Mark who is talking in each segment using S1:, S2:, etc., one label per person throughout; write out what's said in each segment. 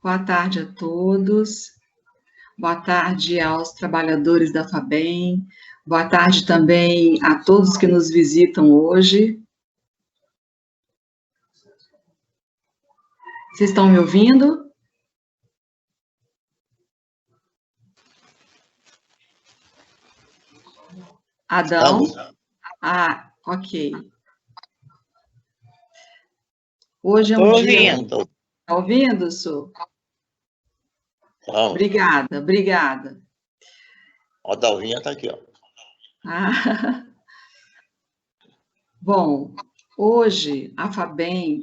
S1: Boa tarde a todos. Boa tarde aos trabalhadores da FABEM. Boa tarde também a todos que nos visitam hoje. Vocês estão me ouvindo? Adão? Ah, ok. Hoje é um dia...
S2: Ouvindo.
S1: Está ouvindo, Su?
S2: Então,
S1: Obrigada.
S2: a Dalvinha está aqui, ó.
S1: Ah. Bom, hoje a FABEM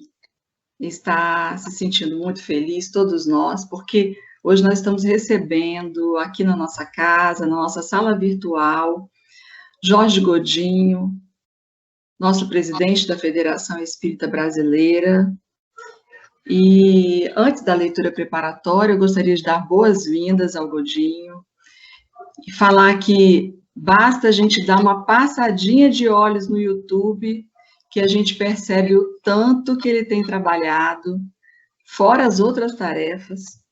S1: está se sentindo muito feliz, todos nós, porque hoje nós estamos recebendo aqui na nossa casa, na nossa sala virtual, Jorge Godinho, nosso presidente da Federação Espírita Brasileira. E antes da leitura preparatória, eu gostaria de dar boas-vindas ao Godinho e falar que basta a gente dar uma passadinha de olhos no YouTube que a gente percebe o tanto que ele tem trabalhado, fora as outras tarefas,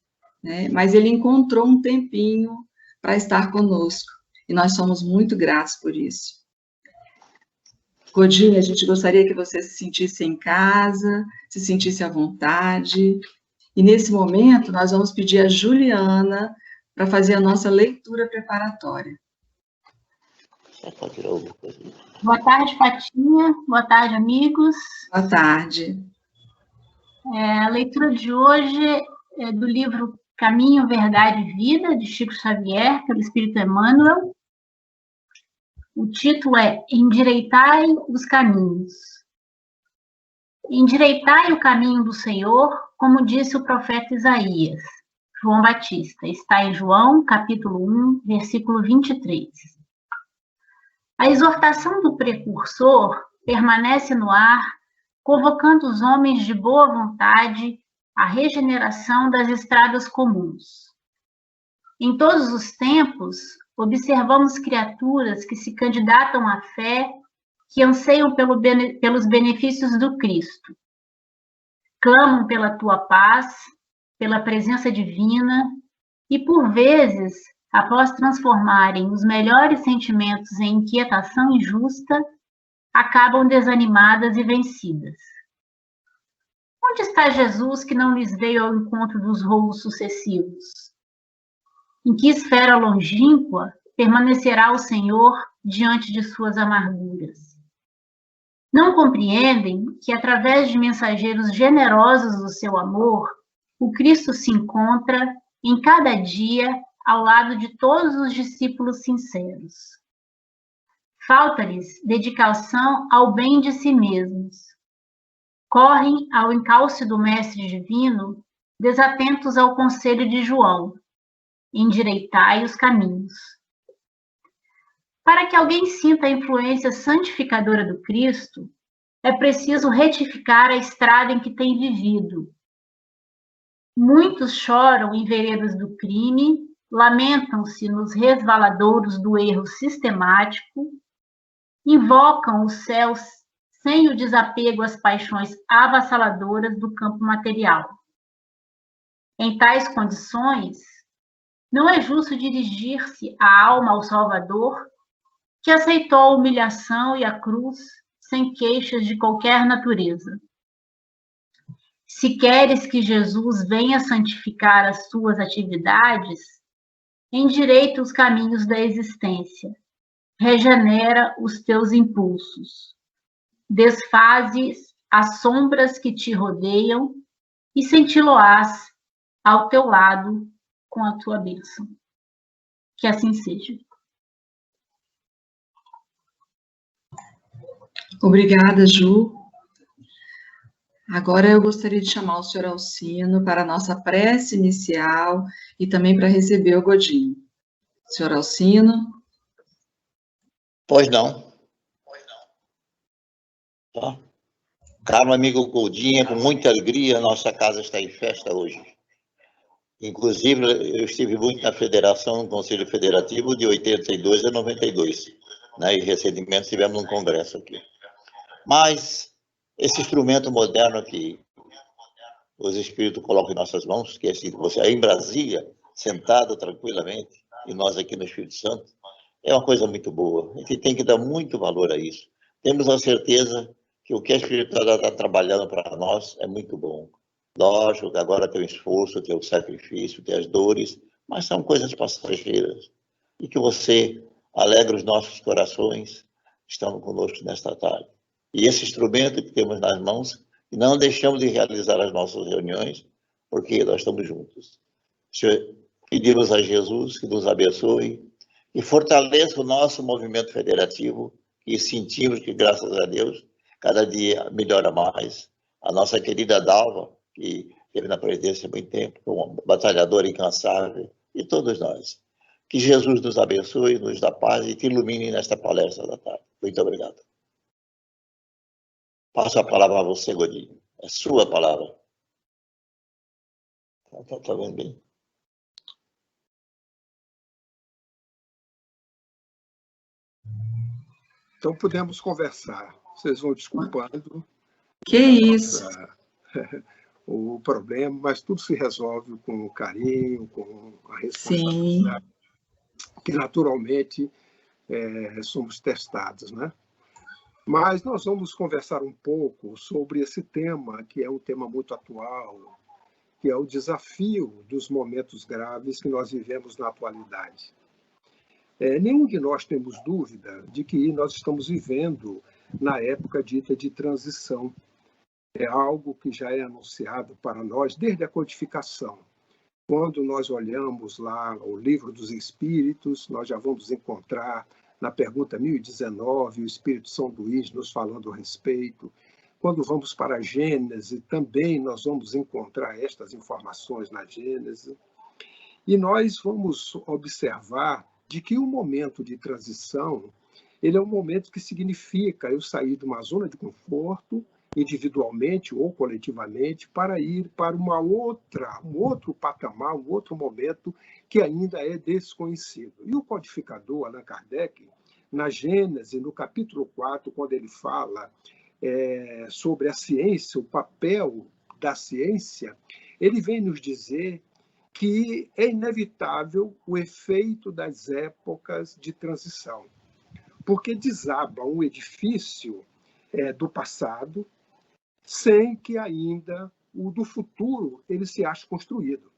S1: né? Mas ele encontrou um tempinho para estar conosco, e nós somos muito gratos por isso. Godinho, a gente gostaria que você se sentisse em casa, se sentisse à vontade, e nesse momento nós vamos pedir a Juliana para fazer a nossa leitura preparatória.
S3: Boa tarde, Fatinha. Boa tarde, amigos.
S1: Boa tarde.
S3: A leitura de hoje é do livro Caminho, Verdade e Vida, de Chico Xavier, pelo Espírito Emmanuel. O título é Endireitai os caminhos. Endireitai o caminho do Senhor, como disse o profeta Isaías, João Batista. Está em João, capítulo 1, versículo 23. A exortação do precursor permanece no ar, convocando os homens de boa vontade à regeneração das estradas comuns. Em todos os tempos, observamos criaturas que se candidatam à fé, que anseiam pelos benefícios do Cristo. Clamam pela tua paz, pela presença divina, e por vezes, após transformarem os melhores sentimentos em inquietação injusta, acabam desanimadas e vencidas. Onde está Jesus que não lhes veio ao encontro dos rolos sucessivos? Em que esfera longínqua permanecerá o Senhor diante de suas amarguras? Não compreendem que, através de mensageiros generosos do seu amor, o Cristo se encontra, em cada dia, ao lado de todos os discípulos sinceros. Falta-lhes dedicação ao bem de si mesmos. Correm ao encalço do Mestre Divino, desatentos ao conselho de João. Endireitai os caminhos. Para que alguém sinta a influência santificadora do Cristo, é preciso retificar a estrada em que tem vivido. Muitos choram em veredas do crime, lamentam-se nos resvaladouros do erro sistemático, invocam os céus sem o desapego às paixões avassaladoras do campo material. Em tais condições, não é justo dirigir-se a alma ao Salvador, que aceitou a humilhação e a cruz sem queixas de qualquer natureza. Se queres que Jesus venha santificar as tuas atividades, endireita os caminhos da existência, regenera os teus impulsos, desfaze as sombras que te rodeiam e senti-lo-ás ao teu lado com a tua bênção. Que assim seja.
S1: Obrigada, Ju. Agora eu gostaria de chamar o senhor Alcino para a nossa prece inicial e também para receber o Godinho. Senhor Alcino.
S2: Pois não. Tá. Caro amigo Godinho, com muita alegria, nossa casa está em festa hoje. Inclusive, eu estive muito na Federação, no Conselho Federativo, de 82 a 92, né? E recentemente tivemos um congresso aqui. Mas esse instrumento moderno aqui, os Espíritos colocam em nossas mãos, que é assim, você aí em Brasília, sentado tranquilamente, e nós aqui no Espírito Santo, é uma coisa muito boa. A gente tem que dar muito valor a isso. Temos a certeza que o que a espiritualidade está trabalhando para nós é muito bom. Lógico que agora tem o esforço, tem o sacrifício, tem as dores, mas são coisas passageiras. E que você alegra os nossos corações, estando conosco nesta tarde. E esse instrumento que temos nas mãos, não deixamos de realizar as nossas reuniões, porque nós estamos juntos. Pedimos a Jesus que nos abençoe e fortaleça o nosso movimento federativo, e sentimos que, graças a Deus, cada dia melhora mais. A nossa querida Dalva, que esteve na presidência há muito tempo, uma batalhadora incansável, e todos nós. Que Jesus nos abençoe, nos dá paz e te ilumine nesta palestra da tarde. Muito obrigado. Passo a palavra a você, Godinho. É sua palavra. Tá vendo bem?
S4: Então, podemos conversar. Vocês vão desculpando.
S1: Que isso!
S4: O problema, mas tudo se resolve com carinho, com a responsabilidade. Sim. Que, naturalmente, somos testados, né? Mas nós vamos conversar um pouco sobre esse tema, que é um tema muito atual, que é o desafio dos momentos graves que nós vivemos na atualidade. Nenhum de nós temos dúvida de que nós estamos vivendo na época dita de transição. É algo que já é anunciado para nós desde a codificação. Quando nós olhamos lá o Livro dos Espíritos, nós já vamos encontrar na pergunta 1019 o Espírito São Luís nos falando a respeito. Quando vamos para a Gênese, também nós vamos encontrar estas informações na Gênese. E nós vamos observar de que o momento de transição, ele é um momento que significa eu sair de uma zona de conforto, individualmente ou coletivamente, para ir para um outro patamar, um outro momento que ainda é desconhecido. E o codificador, Allan Kardec, na Gênese, no capítulo 4, quando ele fala sobre a ciência, o papel da ciência, ele vem nos dizer que é inevitável o efeito das épocas de transição, porque desaba um edifício do passado sem que ainda o do futuro ele se ache construído.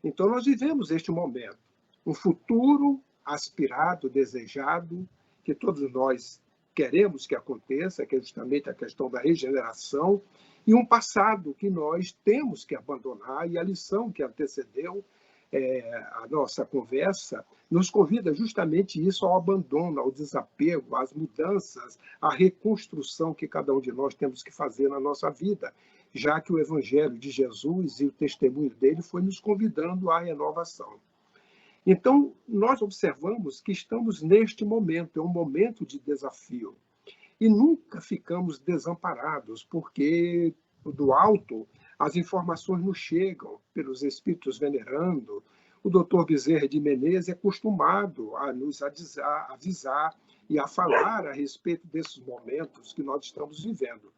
S4: Então nós vivemos este momento, um futuro aspirado, desejado, que todos nós queremos que aconteça, que é justamente a questão da regeneração, e um passado que nós temos que abandonar, e a lição que antecedeu a nossa conversa nos convida justamente isso ao abandono, ao desapego, às mudanças, à reconstrução que cada um de nós temos que fazer na nossa vida, já que o Evangelho de Jesus e o testemunho dele foi nos convidando à renovação. Então, nós observamos que estamos neste momento, é um momento de desafio. E nunca ficamos desamparados, porque do alto as informações nos chegam pelos espíritos venerando. O doutor Bezerra de Menezes é acostumado a nos avisar e a falar a respeito desses momentos que nós estamos vivendo.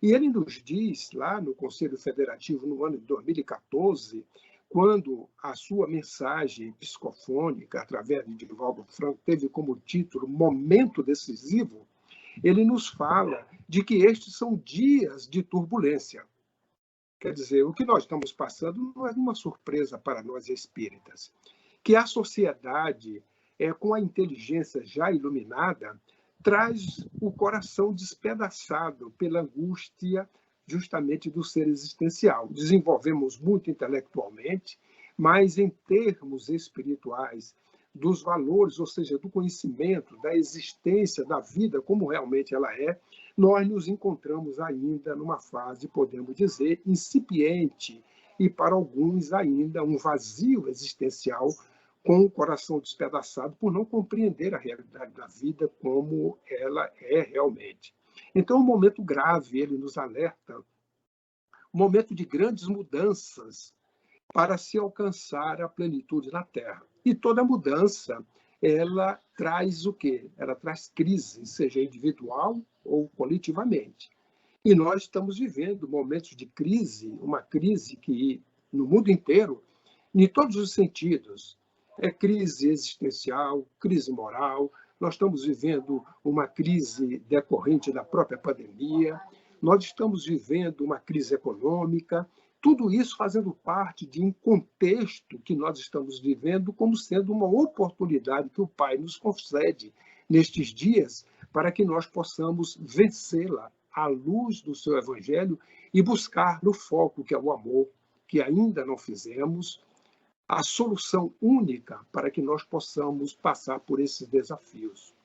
S4: E ele nos diz, lá no Conselho Federativo, no ano de 2014, quando a sua mensagem psicofônica, através de Divaldo Franco, teve como título Momento Decisivo, ele nos fala de que estes são dias de turbulência. Quer dizer, o que nós estamos passando não é uma surpresa para nós espíritas. Que a sociedade, com a inteligência já iluminada, traz o coração despedaçado pela angústia justamente do ser existencial. Desenvolvemos muito intelectualmente, mas em termos espirituais, dos valores, ou seja, do conhecimento, da existência, da vida, como realmente ela é, nós nos encontramos ainda numa fase, podemos dizer, incipiente, e para alguns ainda um vazio existencial, com o coração despedaçado por não compreender a realidade da vida como ela é realmente. Então, um momento grave, ele nos alerta, um momento de grandes mudanças para se alcançar a plenitude na Terra. E toda mudança, ela traz o quê? Ela traz crise, seja individual ou coletivamente. E nós estamos vivendo momentos de crise, uma crise que, no mundo inteiro, em todos os sentidos, é crise existencial, crise moral, nós estamos vivendo uma crise decorrente da própria pandemia, nós estamos vivendo uma crise econômica, tudo isso fazendo parte de um contexto que nós estamos vivendo como sendo uma oportunidade que o Pai nos concede nestes dias para que nós possamos vencê-la à luz do seu Evangelho e buscar no foco, que é o amor, que ainda não fizemos, a solução única para que nós possamos passar por esses desafios.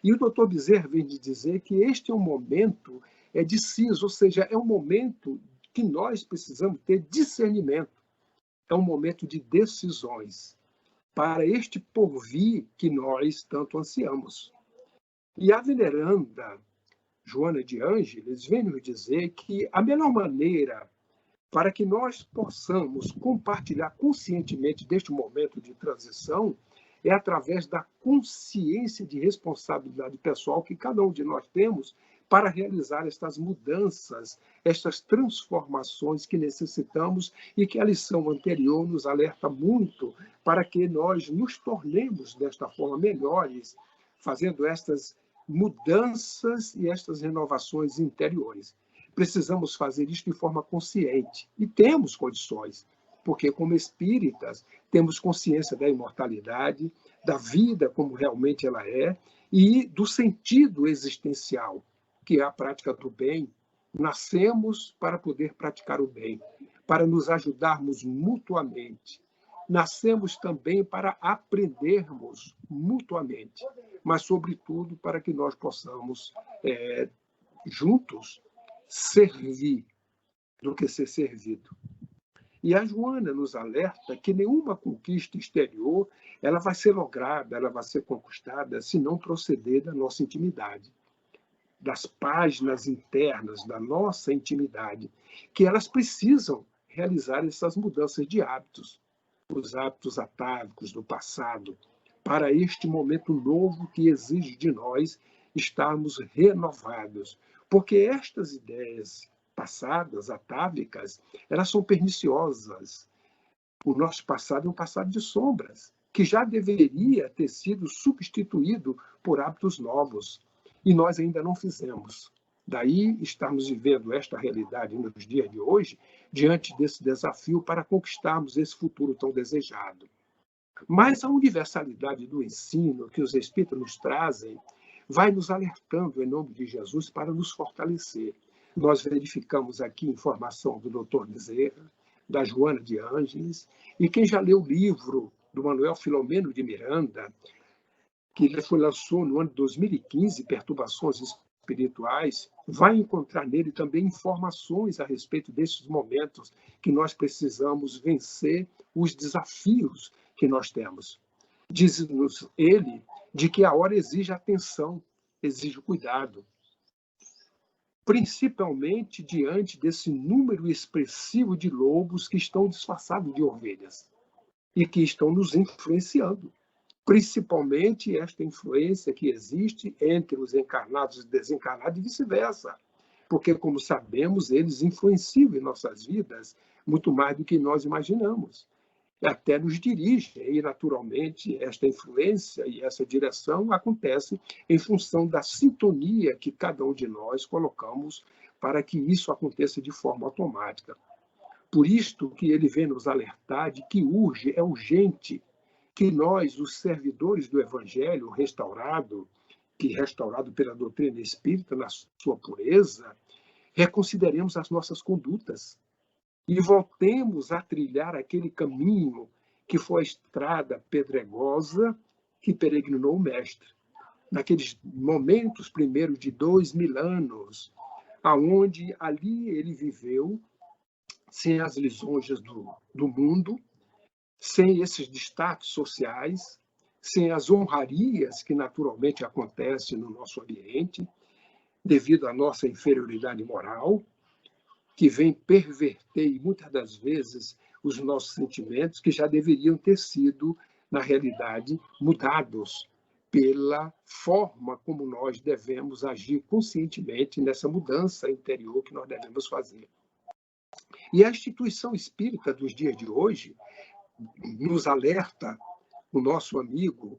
S4: E o Dr. Bezerra vem de dizer que este é um momento deciso, ou seja, é um momento que nós precisamos ter discernimento. É um momento de decisões para este porvir que nós tanto ansiamos. E a veneranda Joana de Ângeles vem nos dizer que a melhor maneira para que nós possamos compartilhar conscientemente deste momento de transição é através da consciência de responsabilidade pessoal que cada um de nós temos para realizar estas mudanças, estas transformações que necessitamos e que a lição anterior nos alerta muito para que nós nos tornemos desta forma melhores, fazendo estas mudanças e estas renovações interiores. Precisamos fazer isso de forma consciente e temos condições, porque como espíritas temos consciência da imortalidade, da vida como realmente ela é e do sentido existencial, que é a prática do bem. Nascemos para poder praticar o bem, para nos ajudarmos mutuamente. Nascemos também para aprendermos mutuamente, mas, sobretudo, para que nós possamos, juntos, servir do que ser servido. E a Joana nos alerta que nenhuma conquista exterior ela vai ser lograda, ela vai ser conquistada se não proceder da nossa intimidade, das páginas internas da nossa intimidade, que elas precisam realizar essas mudanças de hábitos, os hábitos atávicos do passado, para este momento novo que exige de nós estarmos renovados. Porque estas ideias passadas, atávicas, elas são perniciosas. O nosso passado é um passado de sombras, que já deveria ter sido substituído por hábitos novos. E nós ainda não fizemos. Daí estamos vivendo esta realidade nos dias de hoje, diante desse desafio para conquistarmos esse futuro tão desejado. Mas a universalidade do ensino que os Espíritos nos trazem vai nos alertando, em nome de Jesus, para nos fortalecer. Nós verificamos aqui informação do Dr. Bezerra, da Joana de Ângeles, e quem já leu o livro do Manuel Filomeno de Miranda, que foi lançado no ano de 2015, Perturbações Espirituais, vai encontrar nele também informações a respeito desses momentos que nós precisamos vencer os desafios que nós temos. Diz-nos ele de que a hora exige atenção, exige cuidado, principalmente diante desse número expressivo de lobos que estão disfarçados de ovelhas e que estão nos influenciando. Principalmente esta influência que existe entre os encarnados e desencarnados e vice-versa. Porque, como sabemos, eles influenciam em nossas vidas muito mais do que nós imaginamos. E até nos dirigem, e naturalmente esta influência e essa direção acontece em função da sintonia que cada um de nós colocamos para que isso aconteça de forma automática. Por isto que ele vem nos alertar de que é urgente que nós, os servidores do Evangelho restaurado pela doutrina espírita na sua pureza, reconsideremos as nossas condutas e voltemos a trilhar aquele caminho que foi a estrada pedregosa que peregrinou o Mestre. Naqueles momentos, primeiro, de 2000 anos, aonde ali ele viveu, sem as lisonjas do mundo, sem esses destaques sociais, sem as honrarias que naturalmente acontecem no nosso ambiente, devido à nossa inferioridade moral, que vem perverter, muitas das vezes, os nossos sentimentos, que já deveriam ter sido, na realidade, mudados pela forma como nós devemos agir conscientemente nessa mudança interior que nós devemos fazer. E a instituição espírita dos dias de hoje nos alerta, o nosso amigo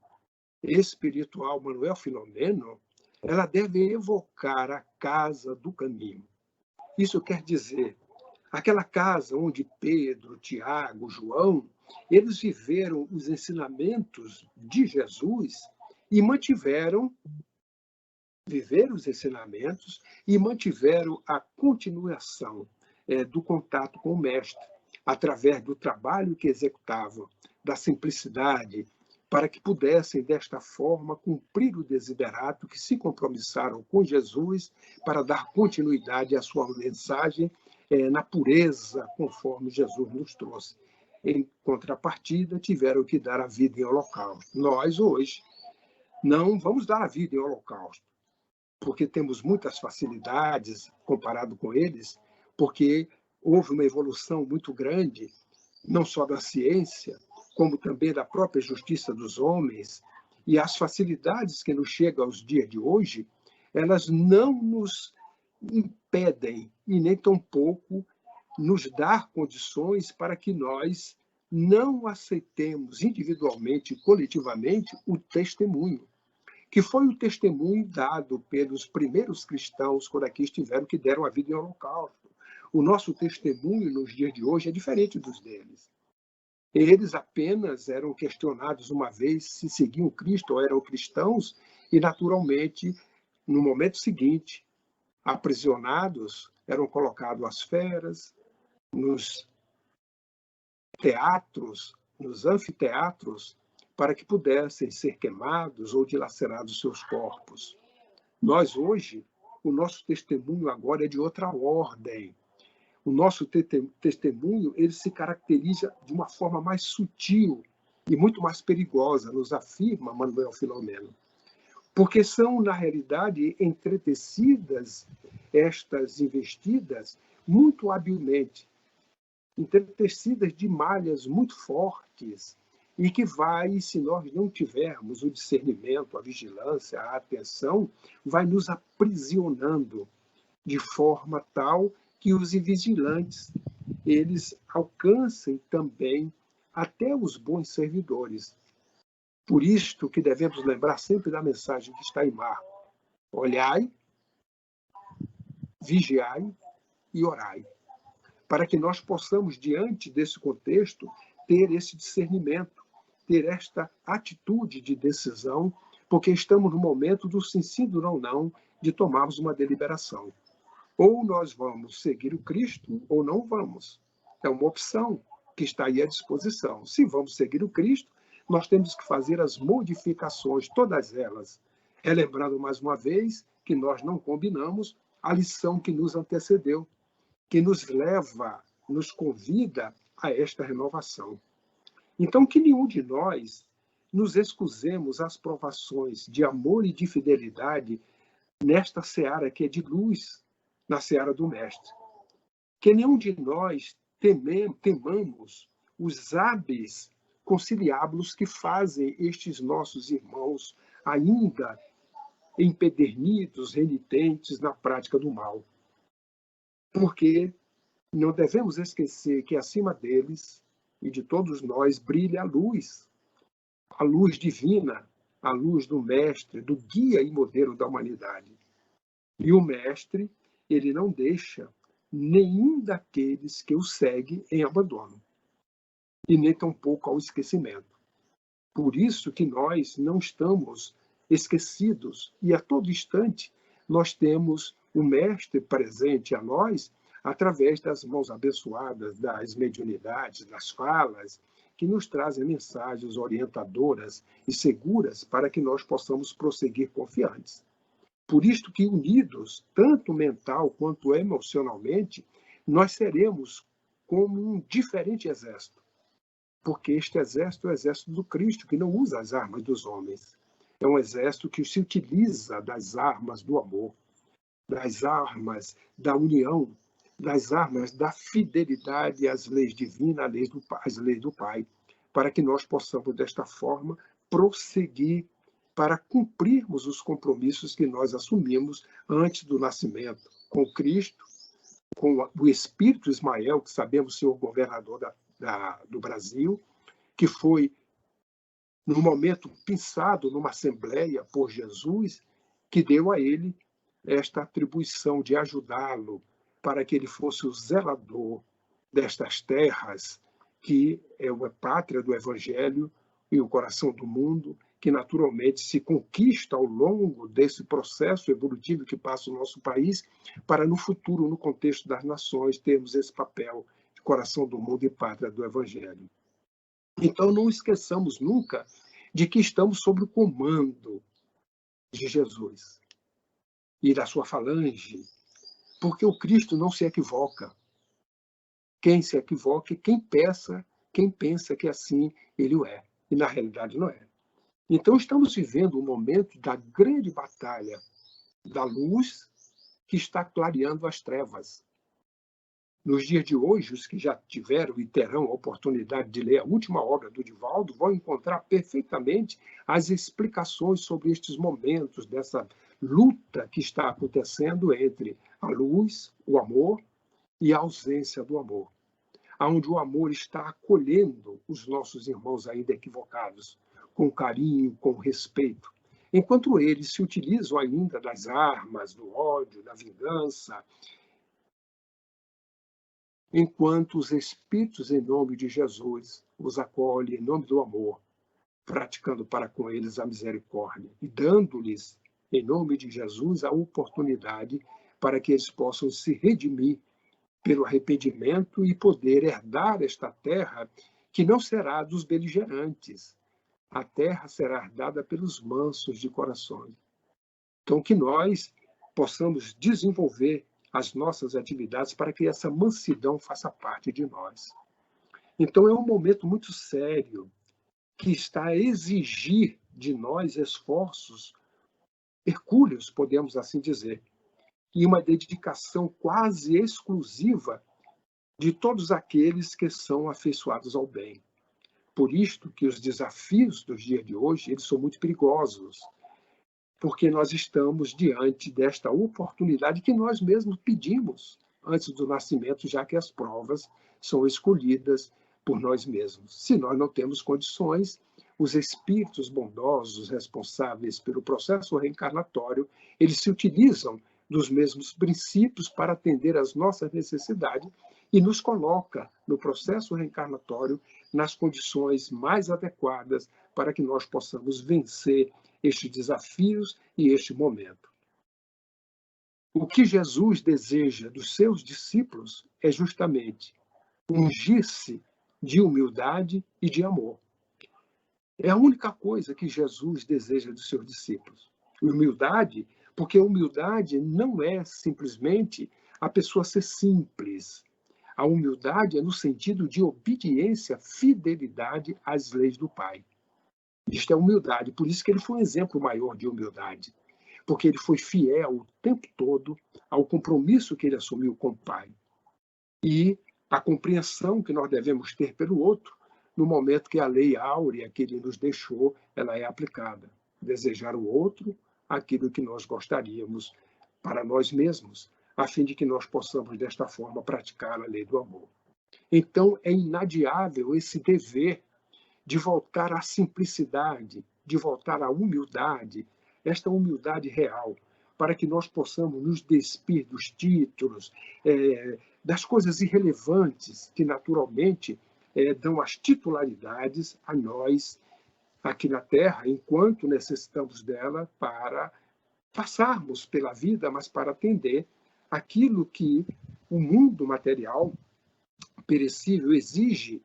S4: espiritual Manuel Filomeno, ela deve evocar a casa do caminho. Isso quer dizer, aquela casa onde Pedro, Tiago, João, eles viveram os ensinamentos de Jesus e viveram os ensinamentos e mantiveram a continuação do contato com o Mestre, através do trabalho que executavam, da simplicidade, para que pudessem, desta forma, cumprir o desiderato que se compromissaram com Jesus para dar continuidade à sua mensagem na pureza, conforme Jesus nos trouxe. Em contrapartida, tiveram que dar a vida em holocausto. Nós, hoje, não vamos dar a vida em holocausto, porque temos muitas facilidades comparado com eles, porque houve uma evolução muito grande, não só da ciência, como também da própria justiça dos homens, e as facilidades que nos chegam aos dias de hoje, elas não nos impedem, e nem tampouco nos dar condições para que nós não aceitemos individualmente e coletivamente o testemunho, que foi o testemunho dado pelos primeiros cristãos quando aqui estiveram, que deram a vida em holocausto. O nosso testemunho nos dias de hoje é diferente dos deles. Eles apenas eram questionados uma vez se seguiam Cristo ou eram cristãos, e naturalmente, no momento seguinte, aprisionados, eram colocados às feras, nos teatros, nos anfiteatros, para que pudessem ser queimados ou dilacerados seus corpos. Nós hoje, o nosso testemunho agora é de outra ordem. O nosso testemunho, ele se caracteriza de uma forma mais sutil e muito mais perigosa, nos afirma Manuel Filomeno. Porque são, na realidade, entretecidas estas investidas muito habilmente, entretecidas de malhas muito fortes, e que vai, se nós não tivermos o discernimento, a vigilância, a atenção, vai nos aprisionando de forma tal que os invigilantes, eles alcancem também até os bons servidores. Por isto que devemos lembrar sempre da mensagem que está em Marcos: olhai, vigiai e orai, para que nós possamos, diante desse contexto, ter esse discernimento, ter esta atitude de decisão, porque estamos no momento do sim, sim, do não, não, de tomarmos uma deliberação. Ou nós vamos seguir o Cristo, ou não vamos. É uma opção que está aí à disposição. Se vamos seguir o Cristo, nós temos que fazer as modificações, todas elas, relembrando mais uma vez que nós não combinamos a lição que nos antecedeu, que nos leva, nos convida a esta renovação. Então, que nenhum de nós nos excusemos às provações de amor e de fidelidade nesta seara que é de luz, na seara do Mestre. Que nenhum de nós temamos os hábeis conciliábulos que fazem estes nossos irmãos ainda empedernidos, renitentes na prática do mal. Porque não devemos esquecer que acima deles e de todos nós brilha a luz divina, a luz do Mestre, do guia e modelo da humanidade. E o Mestre, ele não deixa nenhum daqueles que o segue em abandono, e nem tampouco ao esquecimento. Por isso que nós não estamos esquecidos, e a todo instante nós temos o Mestre presente a nós através das mãos abençoadas, das mediunidades, das falas, que nos trazem mensagens orientadoras e seguras para que nós possamos prosseguir confiantes. Por isto que, unidos, tanto mental quanto emocionalmente, nós seremos como um diferente exército. Porque este exército é o exército do Cristo, que não usa as armas dos homens. É um exército que se utiliza das armas do amor, das armas da união, das armas da fidelidade às leis divinas, às leis do Pai, para que nós possamos, desta forma, prosseguir para cumprirmos os compromissos que nós assumimos antes do nascimento, com Cristo, com o Espírito Ismael, que sabemos ser o governador do Brasil, que foi, no momento, pensado numa assembleia por Jesus, que deu a ele esta atribuição de ajudá-lo para que ele fosse o zelador destas terras, que é a pátria do Evangelho e o coração do mundo, que naturalmente se conquista ao longo desse processo evolutivo que passa o nosso país, para no futuro, no contexto das nações, termos esse papel de coração do mundo e pátria do Evangelho. Então, não esqueçamos nunca de que estamos sob o comando de Jesus e da sua falange, porque o Cristo não se equivoca. Quem se equivoca é quem pensa que assim ele o é, e na realidade não é. Então, estamos vivendo um momento da grande batalha da luz que está clareando as trevas. Nos dias de hoje, os que já tiveram e terão a oportunidade de ler a última obra do Divaldo vão encontrar perfeitamente as explicações sobre estes momentos, dessa luta que está acontecendo entre a luz, o amor, e a ausência do amor, onde o amor está acolhendo os nossos irmãos ainda equivocados, com carinho, com respeito, enquanto eles se utilizam ainda das armas, do ódio, da vingança, enquanto os Espíritos, em nome de Jesus, os acolhem em nome do amor, praticando para com eles a misericórdia e dando-lhes, em nome de Jesus, a oportunidade para que eles possam se redimir pelo arrependimento e poder herdar esta terra, que não será dos beligerantes. A terra será herdada pelos mansos de coração. Então, que nós possamos desenvolver as nossas atividades para que essa mansidão faça parte de nós. Então, é um momento muito sério que está a exigir de nós esforços hercúleos, podemos assim dizer, e uma dedicação quase exclusiva de todos aqueles que são afeiçoados ao bem. Por isto que os desafios dos dias de hoje, eles são muito perigosos, porque nós estamos diante desta oportunidade que nós mesmos pedimos antes do nascimento, já que as provas são escolhidas por nós mesmos. Se nós não temos condições, os espíritos bondosos responsáveis pelo processo reencarnatório, eles se utilizam dos mesmos princípios para atender às nossas necessidades e nos coloca no processo reencarnatório nas condições mais adequadas para que nós possamos vencer estes desafios e este momento. O que Jesus deseja dos seus discípulos é justamente ungir-se de humildade e de amor. É a única coisa que Jesus deseja dos seus discípulos. Humildade, porque a humildade não é simplesmente a pessoa ser simples. A humildade é no sentido de obediência, fidelidade às leis do Pai. Isto é humildade, por isso que ele foi um exemplo maior de humildade, porque ele foi fiel o tempo todo ao compromisso que ele assumiu com o Pai e a compreensão que nós devemos ter pelo outro no momento que a lei áurea que ele nos deixou, ela é aplicada. Desejar o outro aquilo que nós gostaríamos para nós mesmos, a fim de que nós possamos, desta forma, praticar a lei do amor. Então, é inadiável esse dever de voltar à simplicidade, de voltar à humildade, esta humildade real, para que nós possamos nos despir dos títulos, das coisas irrelevantes que, naturalmente, dão as titularidades a nós aqui na Terra, enquanto necessitamos dela para passarmos pela vida, mas para atender aquilo que o mundo material perecível exige,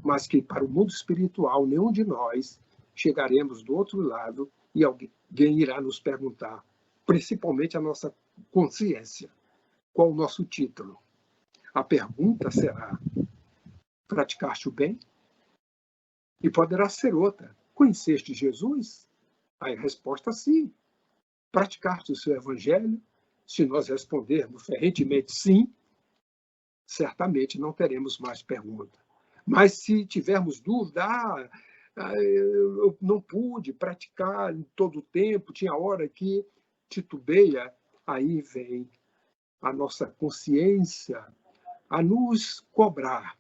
S4: mas que para o mundo espiritual nenhum de nós chegaremos do outro lado e alguém irá nos perguntar, principalmente a nossa consciência, qual o nosso título. A pergunta será: praticaste o bem? E poderá ser outra: conheceste Jesus? Aí a resposta sim. Praticaste o seu evangelho? Se nós respondermos ferrentemente sim, certamente não teremos mais pergunta. Mas se tivermos dúvida, eu não pude praticar em todo o tempo, tinha hora que titubeia, aí vem a nossa consciência a nos cobrar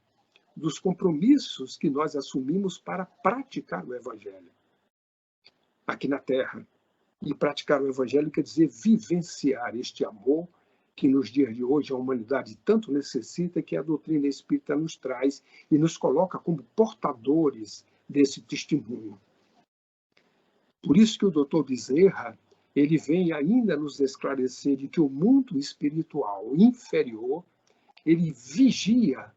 S4: dos compromissos que nós assumimos para praticar o Evangelho aqui na Terra. E praticar o Evangelho quer dizer vivenciar este amor que nos dias de hoje a humanidade tanto necessita, que a doutrina espírita nos traz e nos coloca como portadores desse testemunho. Por isso que o Dr. Bezerra, ele vem ainda nos esclarecer de que o mundo espiritual inferior, ele vigia,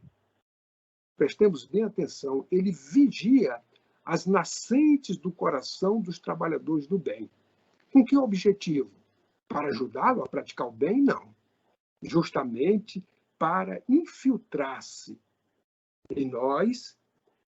S4: prestemos bem atenção, ele vigia as nascentes do coração dos trabalhadores do bem. Com que objetivo? Para ajudá-lo a praticar o bem? Não. Justamente para infiltrar-se em nós,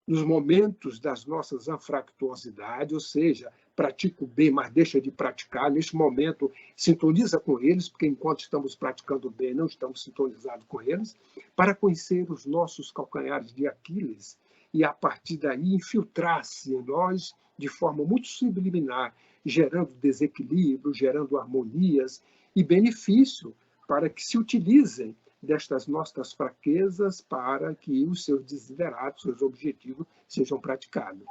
S4: nos momentos das nossas anfractuosidades, ou seja, pratica o bem, mas deixa de praticar. Neste momento, sintoniza com eles, porque enquanto estamos praticando o bem, não estamos sintonizados com eles, para conhecer os nossos calcanhares de Aquiles e, a partir daí, infiltrar-se em nós de forma muito subliminar, gerando desequilíbrio, gerando harmonias e benefício para que se utilizem destas nossas fraquezas para que os seus desiderados, seus objetivos sejam praticados.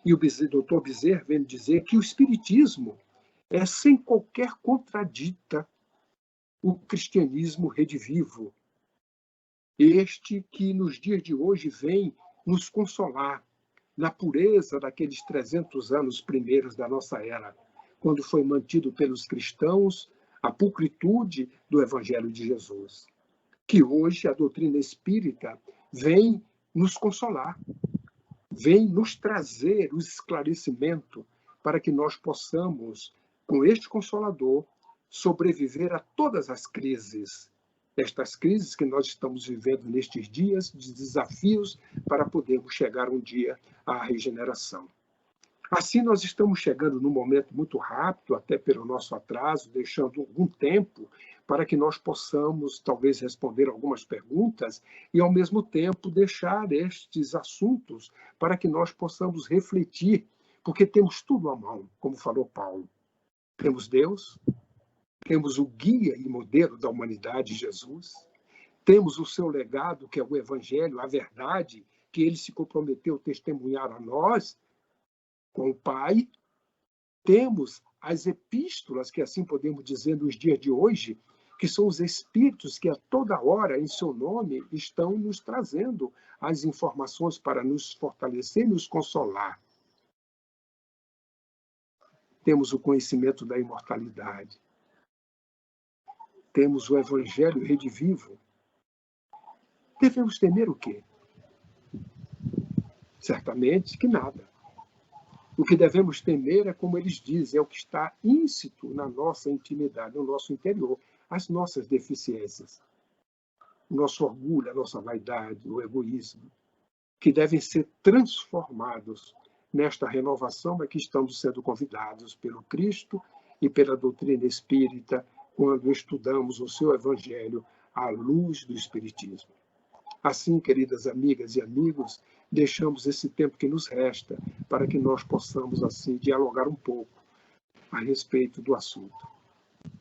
S4: E o Dr. Bezerra vem dizer que o Espiritismo é, sem qualquer contradita, o cristianismo redivivo. Este que nos dias de hoje vem nos consolar na pureza daqueles 300 anos primeiros da nossa era, quando foi mantido pelos cristãos a pulcritude do Evangelho de Jesus. Que hoje a doutrina espírita vem nos consolar, vem nos trazer o esclarecimento para que nós possamos, com este Consolador, sobreviver a todas as crises. Estas crises que nós estamos vivendo nestes dias, de desafios para podermos chegar um dia à regeneração. Assim, nós estamos chegando num momento muito rápido, até pelo nosso atraso, deixando algum tempo para que nós possamos, talvez, responder algumas perguntas e, ao mesmo tempo, deixar estes assuntos para que nós possamos refletir, porque temos tudo à mão, como falou Paulo. Temos Deus, temos o guia e modelo da humanidade, Jesus, temos o seu legado, que é o Evangelho, a verdade, que ele se comprometeu a testemunhar a nós, com o Pai, temos as epístolas, que assim podemos dizer nos dias de hoje, que são os espíritos que a toda hora, em seu nome, estão nos trazendo as informações para nos fortalecer e nos consolar. Temos o conhecimento da imortalidade. Temos o Evangelho redivivo. Devemos temer o quê? Certamente que nada. O que devemos temer é, como eles dizem, é o que está íncito na nossa intimidade, no nosso interior, as nossas deficiências, o nosso orgulho, a nossa vaidade, o egoísmo, que devem ser transformados nesta renovação a que estamos sendo convidados pelo Cristo e pela doutrina espírita, quando estudamos o seu Evangelho à luz do Espiritismo. Assim, queridas amigas e amigos, deixamos esse tempo que nos resta para que nós possamos, assim, dialogar um pouco a respeito do assunto.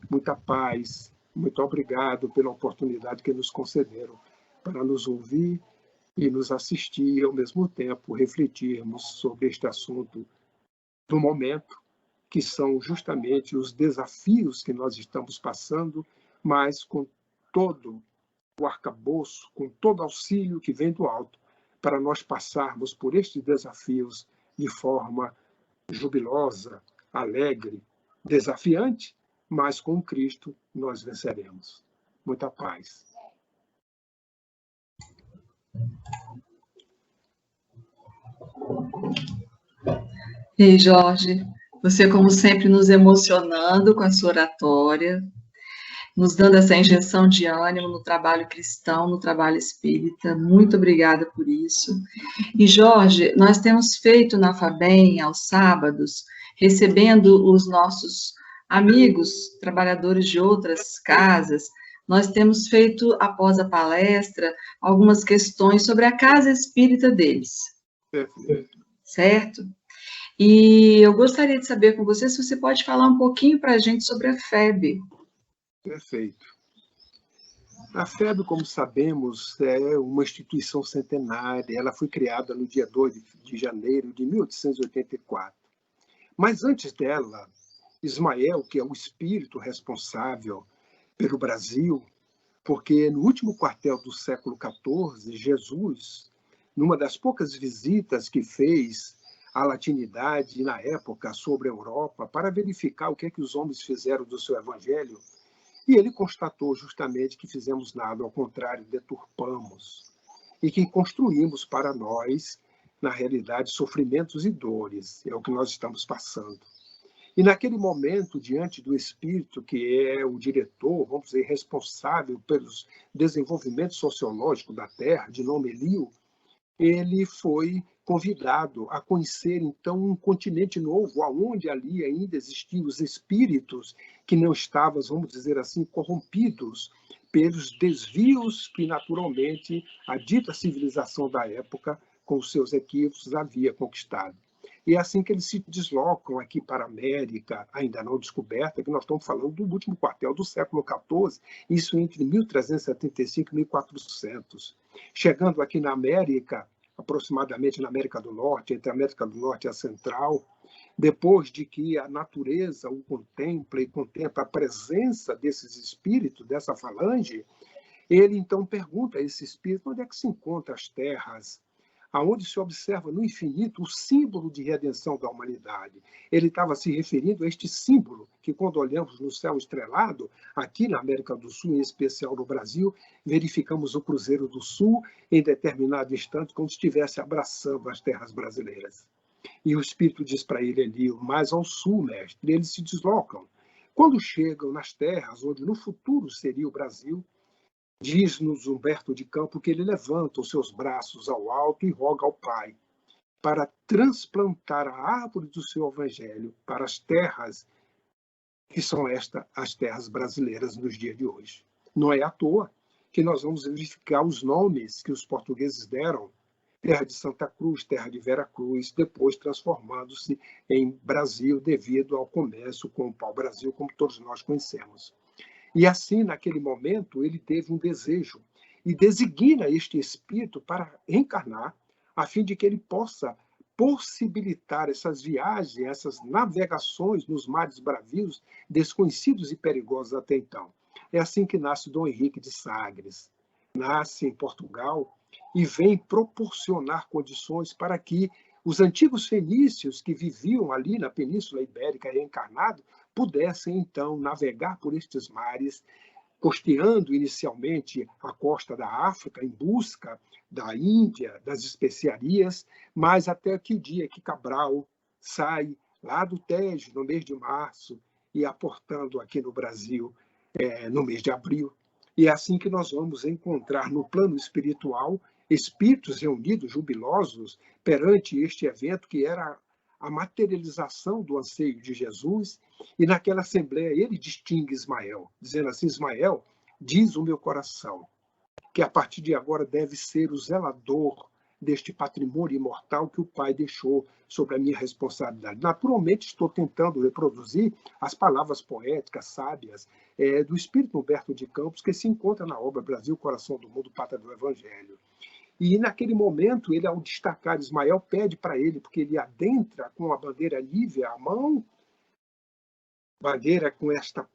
S4: Muita paz, muito obrigado pela oportunidade que nos concederam para nos ouvir e nos assistir e, ao mesmo tempo, refletirmos sobre este assunto do momento, que são justamente os desafios que nós estamos passando, mas com todo o arcabouço, com todo auxílio que vem do alto, para nós passarmos por estes desafios de forma jubilosa, alegre, desafiante, mas com Cristo nós venceremos. Muita paz.
S1: Ei, Jorge, você, como sempre, nos emocionando com a sua oratória, nos dando essa injeção de ânimo no trabalho cristão, no trabalho espírita. Muito obrigada por isso. E, Jorge, nós temos feito na FABEM, aos sábados, recebendo os nossos amigos, trabalhadores de outras casas, nós temos feito, após a palestra, algumas questões sobre a casa espírita deles. certo? E eu gostaria de saber com você se você pode falar um pouquinho para a gente sobre a FEB.
S4: Perfeito. A FEB, como sabemos, é uma instituição centenária. Ela foi criada no dia 2 de janeiro de 1884. Mas antes dela, Ismael, que é o espírito responsável pelo Brasil, porque no último quartel do século XIV, Jesus, numa das poucas visitas que fez à latinidade na época sobre a Europa, para verificar o que é que os homens fizeram do seu evangelho, e ele constatou justamente que fizemos nada, ao contrário, deturpamos, e que construímos para nós, na realidade, sofrimentos e dores, é o que nós estamos passando. E naquele momento, diante do Espírito, que é o diretor, vamos dizer, responsável pelos desenvolvimentos sociológicos da Terra, de nome Eliu, ele foi convidado a conhecer, então, um continente novo, onde ali ainda existiam os espíritos que não estavam, vamos dizer assim, corrompidos pelos desvios que, naturalmente, a dita civilização da época, com os seus equívocos, havia conquistado. E é assim que eles se deslocam aqui para a América, ainda não descoberta, que nós estamos falando do último quartel do século XIV, isso entre 1375 e 1400. Chegando aqui na América, aproximadamente na América do Norte, entre a América do Norte e a Central, depois de que a natureza o contempla e contempla a presença desses espíritos, dessa falange, ele então pergunta a esse espírito onde é que se encontram as terras, aonde se observa no infinito o símbolo de redenção da humanidade. Ele estava se referindo a este símbolo que, quando olhamos no céu estrelado, aqui na América do Sul, em especial no Brasil, verificamos o Cruzeiro do Sul em determinado instante, como se estivesse abraçando as terras brasileiras. E o Espírito diz para ele ali, mais ao sul, mestre, eles se deslocam. Quando chegam nas terras onde no futuro seria o Brasil, diz-nos Humberto de Campos que ele levanta os seus braços ao alto e roga ao Pai para transplantar a árvore do seu evangelho para as terras que são as terras brasileiras nos dias de hoje. Não é à toa que nós vamos verificar os nomes que os portugueses deram, terra de Santa Cruz, terra de Vera Cruz, depois transformando-se em Brasil devido ao comércio com o pau-brasil, como todos nós conhecemos. E assim, naquele momento, ele teve um desejo e designa este espírito para encarnar, a fim de que ele possa possibilitar essas viagens, essas navegações nos mares bravios, desconhecidos e perigosos até então. É assim que nasce Dom Henrique de Sagres. Nasce em Portugal e vem proporcionar condições para que os antigos fenícios que viviam ali na Península Ibérica reencarnados pudessem, então, navegar por estes mares, costeando inicialmente a costa da África, em busca da Índia, das especiarias, mas até que o dia que Cabral sai lá do Tejo, no mês de março, e aportando aqui no Brasil no mês de abril. E é assim que nós vamos encontrar no plano espiritual espíritos reunidos, jubilosos, perante este evento que era a materialização do anseio de Jesus, e naquela assembleia ele distingue Ismael, dizendo assim, Ismael, diz o meu coração, que a partir de agora deve ser o zelador deste patrimônio imortal que o Pai deixou sobre a minha responsabilidade. Naturalmente, estou tentando reproduzir as palavras poéticas, sábias, do espírito Humberto de Campos, que se encontra na obra Brasil, Coração do Mundo, Pátria do Evangelho. E naquele momento, ele, ao destacar Ismael, pede para ele, porque ele adentra com a bandeira nívea à mão, bandeira com esta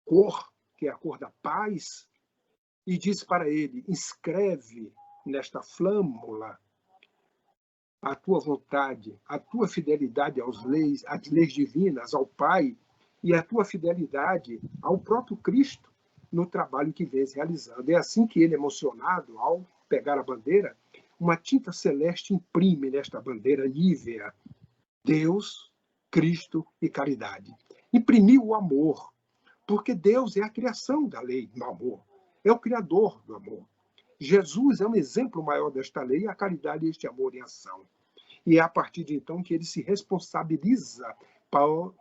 S4: cor, que é a cor da paz, e diz para ele, inscreve nesta flâmula a tua vontade, a tua fidelidade às leis divinas, ao Pai, e a tua fidelidade ao próprio Cristo no trabalho que vens realizando. É assim que ele, emocionado, ao pegar a bandeira, uma tinta celeste imprime nesta bandeira nívea Deus, Cristo e caridade. Imprimiu o amor, porque Deus é a criação da lei do amor, é o criador do amor. Jesus é um exemplo maior desta lei, a caridade e este amor em ação. E é a partir de então que ele se responsabiliza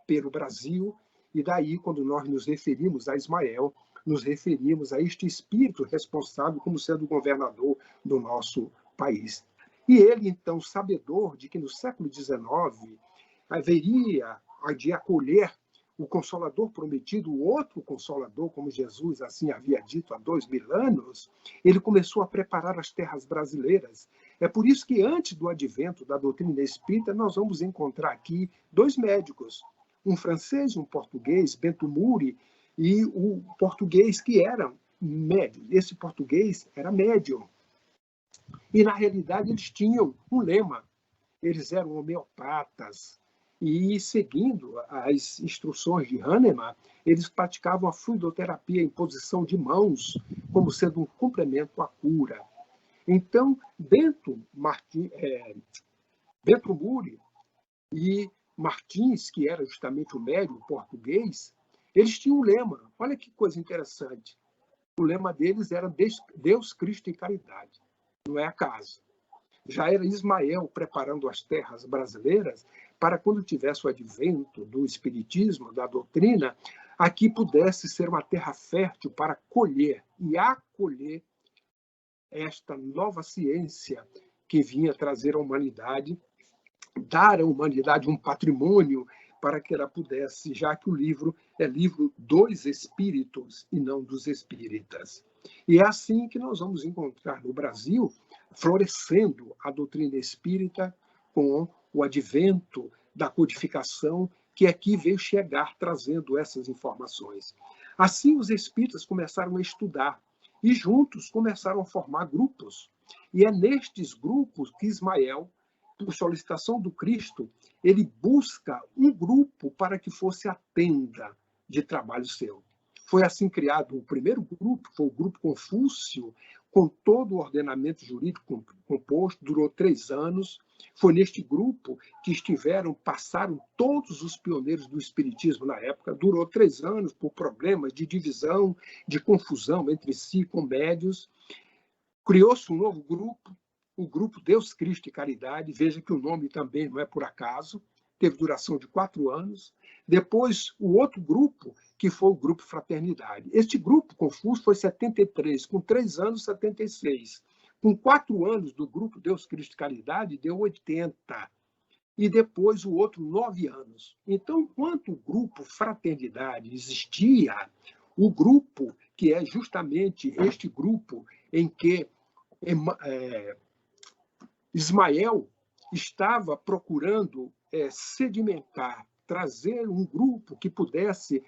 S4: pelo Brasil, e daí, quando nós nos referimos a Ismael, nos referimos a este espírito responsável como sendo o governador do nosso país. E ele, então, sabedor de que no século XIX haveria de acolher o Consolador prometido, o outro Consolador, como Jesus assim havia dito há 2000 anos, ele começou a preparar as terras brasileiras. É por isso que, antes do advento da doutrina espírita, nós vamos encontrar aqui dois médicos, um francês e um português, Bento Muri, e o português que era médium. Esse português era médium. E, na realidade, eles tinham um lema. Eles eram homeopatas. E, seguindo as instruções de Hahnemann, eles praticavam a fluidoterapia em posição de mãos, como sendo um complemento à cura. Então, Bento Muri e Martins, que era justamente o médium português, eles tinham um lema. Olha que coisa interessante. O lema deles era Deus, Cristo e Caridade. Não é acaso. Já era Ismael preparando as terras brasileiras para, quando tivesse o advento do espiritismo, da doutrina, aqui pudesse ser uma terra fértil para colher e acolher esta nova ciência que vinha trazer à humanidade, dar à humanidade um patrimônio para que ela pudesse, já que o livro é livro dos espíritos e não dos espíritas. E é assim que nós vamos encontrar no Brasil florescendo a doutrina espírita com o advento da codificação que aqui veio chegar trazendo essas informações. Assim, os espíritas começaram a estudar e juntos começaram a formar grupos. E é nestes grupos que Ismael, por solicitação do Cristo, ele busca um grupo para que fosse a tenda de trabalho seu. Foi assim criado o primeiro grupo, foi o Grupo Confúcio, com todo o ordenamento jurídico composto, durou 3 anos. Foi neste grupo que passaram todos os pioneiros do espiritismo na época, durou 3 anos por problemas de divisão, de confusão entre si com médios. Criou-se um novo grupo, o grupo Deus, Cristo e Caridade. Veja que o nome também não é por acaso, teve duração de 4 anos. Depois, o outro grupo, que foi o Grupo Fraternidade. Este grupo Confúcio foi 73, com 3 anos, 76. Com 4 anos do grupo Deus, Cristo e Caridade, deu 80. E depois o outro, 9 anos. Então, enquanto o grupo Fraternidade existia, o grupo, que é justamente este grupo em que Ismael estava procurando sedimentar, trazer um grupo que pudesse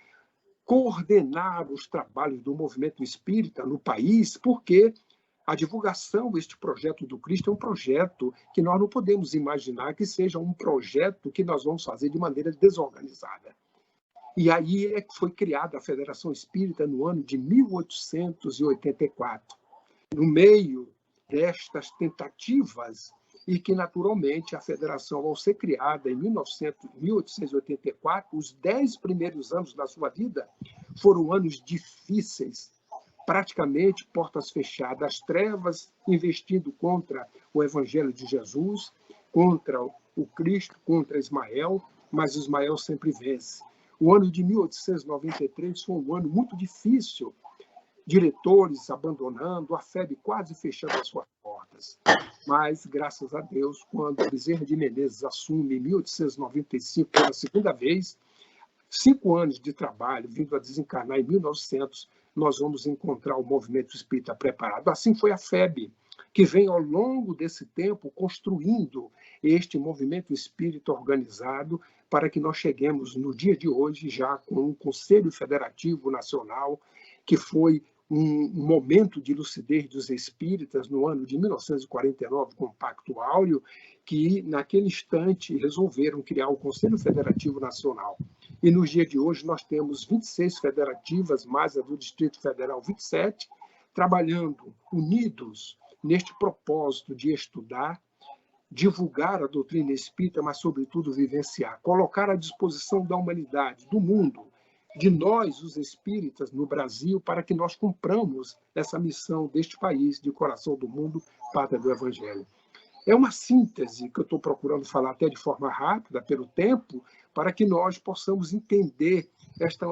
S4: coordenar os trabalhos do movimento espírita no país, porque a divulgação deste projeto do Cristo é um projeto que nós não podemos imaginar que seja um projeto que nós vamos fazer de maneira desorganizada. E aí é que foi criada a Federação Espírita no ano de 1884. No meio destas tentativas, e que, naturalmente, a Federação, ao ser criada em 1884, os 10 primeiros anos da sua vida foram anos difíceis, praticamente portas fechadas, as trevas investindo contra o Evangelho de Jesus, contra o Cristo, contra Ismael, mas Ismael sempre vence. O ano de 1893 foi um ano muito difícil, diretores abandonando, a FEB quase fechando as suas portas. Mas, graças a Deus, quando Bezerra de Menezes assume em 1895 pela segunda vez, 5 anos de trabalho, vindo a desencarnar em 1900, nós vamos encontrar o movimento espírita preparado. Assim foi a FEB, que vem ao longo desse tempo construindo este movimento espírita organizado para que nós cheguemos no dia de hoje já com um Conselho Federativo Nacional, que foi um momento de lucidez dos espíritas no ano de 1949, com o Pacto Áureo, que naquele instante resolveram criar o Conselho Federativo Nacional. E no dia de hoje nós temos 26 federativas, mais a do Distrito Federal 27, trabalhando unidos neste propósito de estudar, divulgar a doutrina espírita, mas sobretudo vivenciar, colocar à disposição da humanidade, do mundo, de nós, os espíritas, no Brasil, para que nós cumpramos essa missão deste país, de coração do mundo, pátria do Evangelho. É uma síntese que eu estou procurando falar até de forma rápida, pelo tempo, para que nós possamos entender esta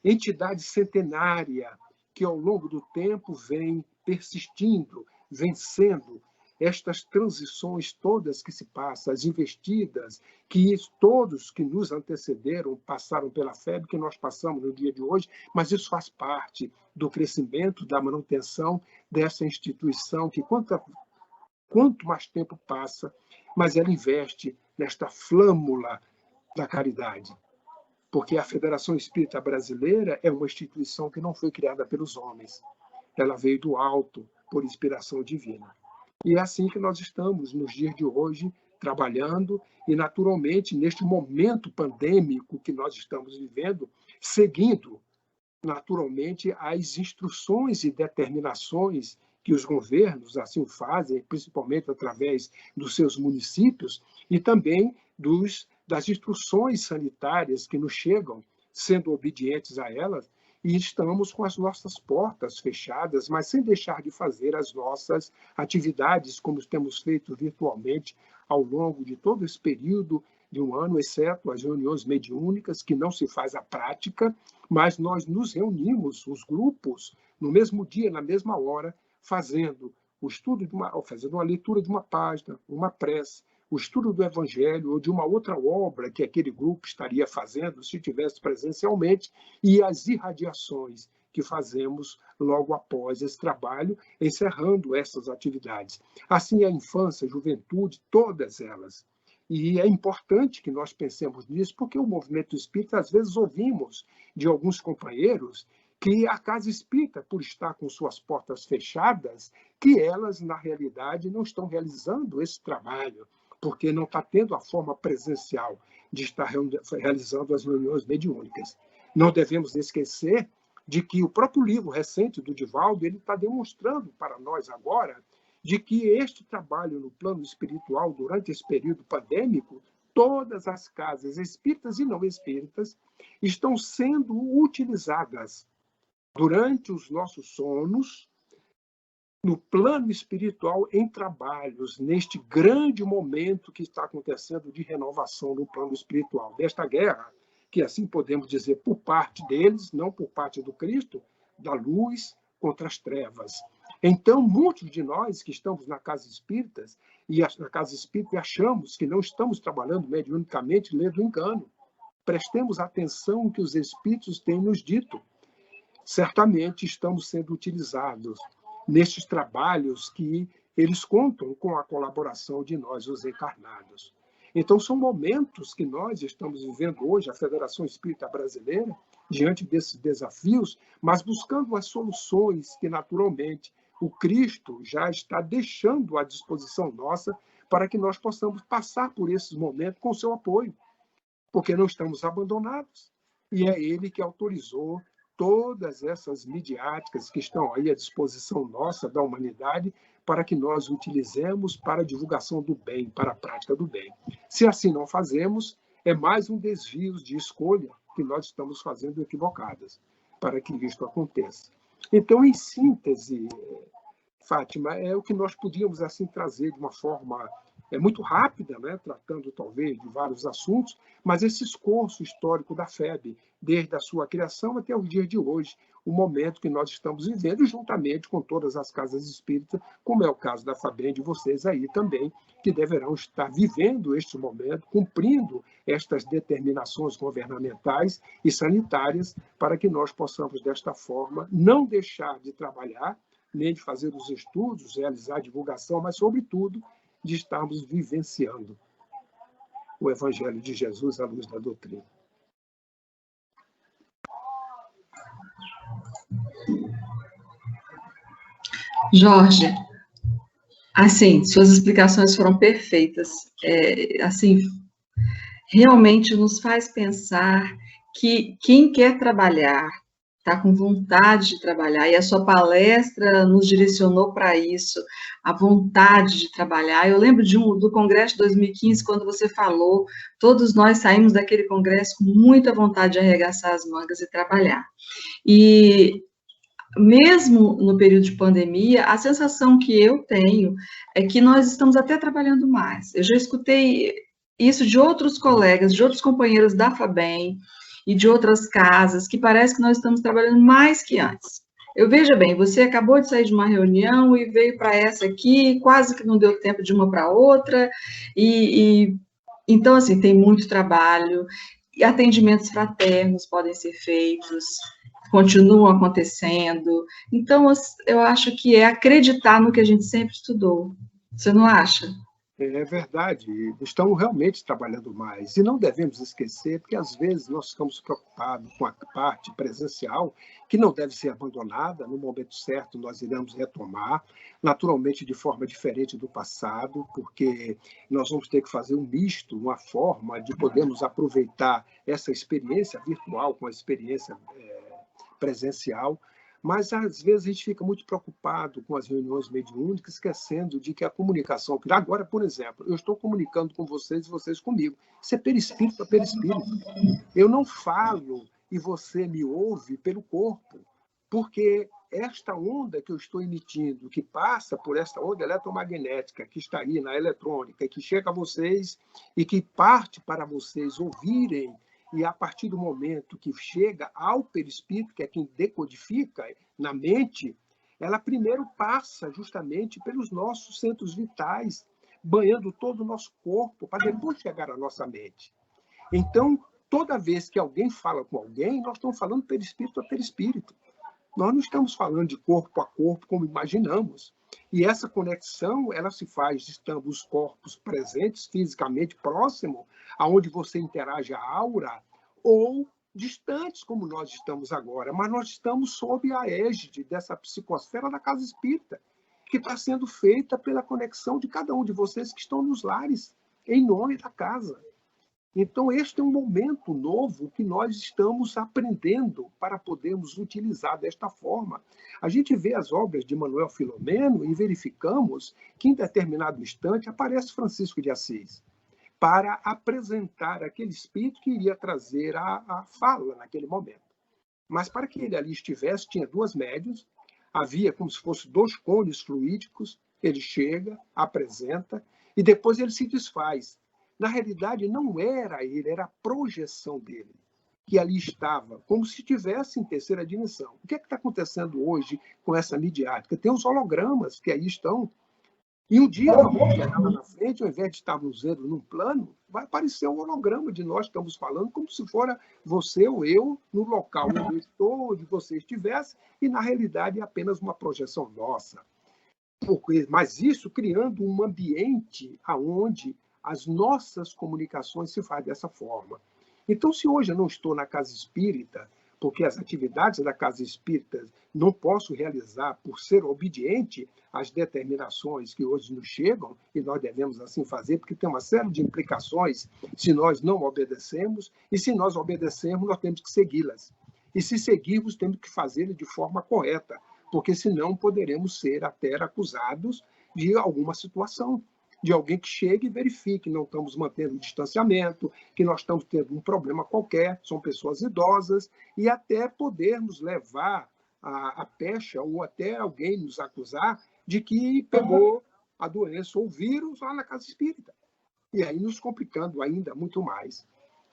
S4: entidade centenária que, ao longo do tempo, vem persistindo, vencendo estas transições todas que se passam, as investidas, que todos que nos antecederam passaram pela FEB, que nós passamos no dia de hoje, mas isso faz parte do crescimento, da manutenção dessa instituição, que quanto mais tempo passa, mais ela investe nesta flâmula da caridade. Porque a Federação Espírita Brasileira é uma instituição que não foi criada pelos homens. Ela veio do alto, por inspiração divina. E é assim que nós estamos, nos dias de hoje, trabalhando e, naturalmente, neste momento pandêmico que nós estamos vivendo, seguindo, naturalmente, as instruções e determinações que os governos assim fazem, principalmente através dos seus municípios, e também das instruções sanitárias que nos chegam, sendo obedientes a elas, e estamos com as nossas portas fechadas, mas sem deixar de fazer as nossas atividades, como temos feito virtualmente ao longo de todo esse período de um ano, exceto as reuniões mediúnicas, que não se faz a prática, mas nós nos reunimos, os grupos, no mesmo dia, na mesma hora, fazendo o estudo fazendo uma leitura de uma página, uma prece, o estudo do Evangelho ou de uma outra obra que aquele grupo estaria fazendo, se tivesse presencialmente, e as irradiações que fazemos logo após esse trabalho, encerrando essas atividades. Assim, a infância, a juventude, todas elas. E é importante que nós pensemos nisso, porque o movimento espírita, às vezes, ouvimos de alguns companheiros que a casa espírita, por estar com suas portas fechadas, que elas, na realidade, não estão realizando esse trabalho, porque não está tendo a forma presencial de estar realizando as reuniões mediúnicas. Não devemos esquecer de que o próprio livro recente do Divaldo ele está demonstrando para nós agora de que este trabalho no plano espiritual, durante esse período pandêmico, todas as casas espíritas e não espíritas estão sendo utilizadas durante os nossos sonos, no plano espiritual, em trabalhos, neste grande momento que está acontecendo de renovação no plano espiritual, desta guerra, que assim podemos dizer, por parte deles, não por parte do Cristo, da luz contra as trevas. Então, muitos de nós que estamos na casa espírita e achamos que não estamos trabalhando mediunicamente, lendo engano. Prestemos atenção no que os espíritos têm nos dito. Certamente estamos sendo utilizados nestes trabalhos que eles contam com a colaboração de nós, os encarnados. Então, são momentos que nós estamos vivendo hoje, a Federação Espírita Brasileira, diante desses desafios, mas buscando as soluções que, naturalmente, o Cristo já está deixando à disposição nossa para que nós possamos passar por esses momentos com o seu apoio, porque não estamos abandonados. E é Ele que autorizou todas essas midiáticas que estão aí à disposição nossa, da humanidade, para que nós utilizemos para a divulgação do bem, para a prática do bem. Se assim não fazemos, é mais um desvio de escolha que nós estamos fazendo equivocadas para que isto aconteça. Então, em síntese, Fátima, é o que nós podíamos assim trazer de uma forma muito rápida, né, tratando talvez de vários assuntos, mas esse esforço histórico da FEB, desde a sua criação até o dia de hoje, o momento que nós estamos vivendo, juntamente com todas as casas espíritas, como é o caso da FABEM, de vocês aí também, que deverão estar vivendo este momento, cumprindo estas determinações governamentais e sanitárias, para que nós possamos, desta forma, não deixar de trabalhar, nem de fazer os estudos, realizar a divulgação, mas, sobretudo, de estarmos vivenciando o Evangelho de Jesus à luz da doutrina.
S1: Jorge, assim, suas explicações foram perfeitas. Assim, realmente nos faz pensar que quem quer trabalhar, está com vontade de trabalhar, e a sua palestra nos direcionou para isso, a vontade de trabalhar. Eu lembro do Congresso de 2015, quando você falou, todos nós saímos daquele congresso com muita vontade de arregaçar as mangas e trabalhar. E mesmo no período de pandemia, a sensação que eu tenho é que nós estamos até trabalhando mais. Eu já escutei isso de outros colegas, de outros companheiros da FABEM, e de outras casas, que parece que nós estamos trabalhando mais que antes. Eu veja bem, você acabou de sair de uma reunião e veio para essa aqui, quase que não deu tempo de uma para outra, então, assim, tem muito trabalho, e atendimentos fraternos podem ser feitos, continuam acontecendo. Então, eu acho que é acreditar no que a gente sempre estudou. Você não acha?
S4: É verdade, estamos realmente trabalhando mais. E não devemos esquecer, porque às vezes nós ficamos preocupados com a parte presencial, que não deve ser abandonada. No momento certo, nós iremos retomar, naturalmente de forma diferente do passado, porque nós vamos ter que fazer um misto, uma forma de podermos aproveitar essa experiência virtual com a experiência presencial. Mas, às vezes, a gente fica muito preocupado com as reuniões mediúnicas, esquecendo de que a comunicação... Agora, por exemplo, eu estou comunicando com vocês e vocês comigo. Isso é perispírito a perispírito. Eu não falo e você me ouve pelo corpo, porque esta onda que eu estou emitindo, que passa por esta onda eletromagnética, que está aí na eletrônica, que chega a vocês e que parte para vocês ouvirem, e a partir do momento que chega ao perispírito, que é quem decodifica na mente, ela primeiro passa justamente pelos nossos centros vitais, banhando todo o nosso corpo, para depois chegar à nossa mente. Então, toda vez que alguém fala com alguém, nós estamos falando perispírito a perispírito. Nós não estamos falando de corpo a corpo, como imaginamos. E essa conexão, ela se faz estando os corpos presentes, fisicamente próximo, aonde você interage a aura, ou distantes, como nós estamos agora. Mas nós estamos sob a égide dessa psicosfera da casa espírita, que está sendo feita pela conexão de cada um de vocês que estão nos lares, em nome da casa. Então, este é um momento novo que nós estamos aprendendo para podermos utilizar desta forma. A gente vê as obras de Manuel Filomeno e verificamos que, em determinado instante, aparece Francisco de Assis para apresentar aquele espírito que iria trazer a fala naquele momento. Mas, para que ele ali estivesse, tinha duas médiuns, havia como se fossem dois cones fluídicos, ele chega, apresenta, e depois ele se desfaz. Na realidade, não era ele, era a projeção dele, que ali estava, como se estivesse em terceira dimensão. O que é que está acontecendo hoje com essa midiática? Tem os hologramas que aí estão. E um dia, nós vamos chegar lá na frente, ao invés de estarmos vendo num plano, vai aparecer um holograma de nós que estamos falando, como se fora você ou eu no local onde eu estou, onde você estivesse, e na realidade é apenas uma projeção nossa. Mas isso criando um ambiente onde as nossas comunicações se fazem dessa forma. Então, se hoje eu não estou na casa espírita, porque as atividades da casa espírita não posso realizar por ser obediente às determinações que hoje nos chegam, e nós devemos assim fazer, porque tem uma série de implicações se nós não obedecemos, e se nós obedecermos, nós temos que segui-las. E se seguirmos, temos que fazê-lo de forma correta, porque senão poderemos ser até acusados de alguma situação, de alguém que chegue e verifique que não estamos mantendo o distanciamento, que nós estamos tendo um problema qualquer, são pessoas idosas, e até podermos levar a pecha ou até alguém nos acusar de que pegou a doença ou o vírus lá na casa espírita. E aí nos complicando ainda muito mais.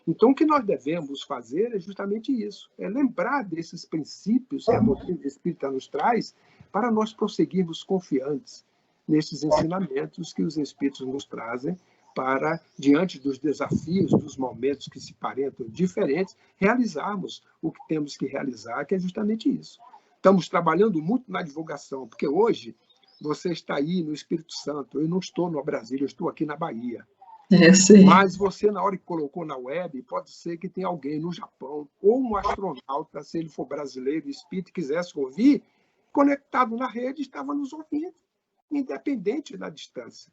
S4: Então, o que nós devemos fazer é justamente isso, é lembrar desses princípios que a doutrina espírita nos traz para nós prosseguirmos confiantes nesses ensinamentos que os espíritos nos trazem para, diante dos desafios, dos momentos que se parentam diferentes, realizarmos o que temos que realizar, que é justamente isso. Estamos trabalhando muito na divulgação, porque hoje você está aí no Espírito Santo, eu não estou no Brasil, eu estou aqui na Bahia. Mas você, na hora que colocou na web, pode ser que tenha alguém no Japão, ou um astronauta, se ele for brasileiro, espírito, quisesse ouvir, conectado na rede, estava nos ouvindo, independente da distância.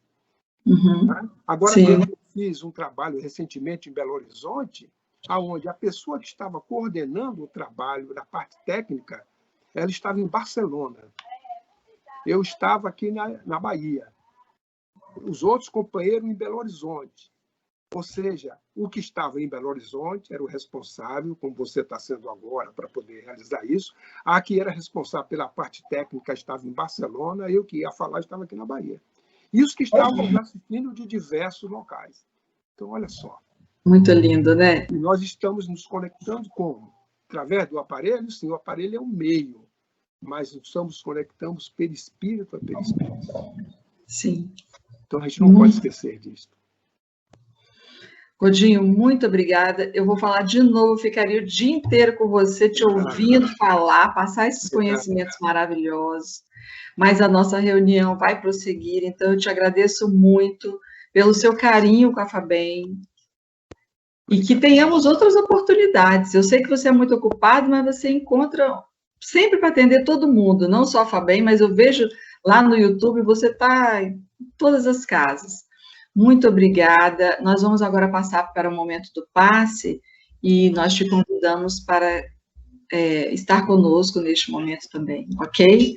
S1: Uhum.
S4: Tá? Agora, eu fiz um trabalho recentemente em Belo Horizonte, onde a pessoa que estava coordenando o trabalho da parte técnica, ela estava em Barcelona. Eu estava aqui na Bahia. Os outros companheiros em Belo Horizonte. Ou seja, o que estava em Belo Horizonte era o responsável, como você está sendo agora, para poder realizar isso. A que era responsável pela parte técnica estava em Barcelona, eu que ia falar estava aqui na Bahia. E os que estavam assistindo de diversos locais. Então, olha só.
S1: Muito lindo, né?
S4: E nós estamos nos conectando como? Através do aparelho? Sim, o aparelho é um meio. mas nos conectamos perispírito a perispírito.
S1: Sim.
S4: Então, a gente não pode esquecer disso.
S1: Godinho, muito obrigada. Eu vou falar de novo, ficaria o dia inteiro com você, te ouvindo falar, passar esses conhecimentos maravilhosos. Mas a nossa reunião vai prosseguir, então eu te agradeço muito pelo seu carinho com a FABEM e que tenhamos outras oportunidades. Eu sei que você é muito ocupado, mas você encontra sempre para atender todo mundo, não só a FABEM, mas eu vejo lá no YouTube, você está em todas as casas. Muito obrigada. Nós vamos agora passar para o momento do passe e nós te convidamos para estar conosco neste momento também, ok?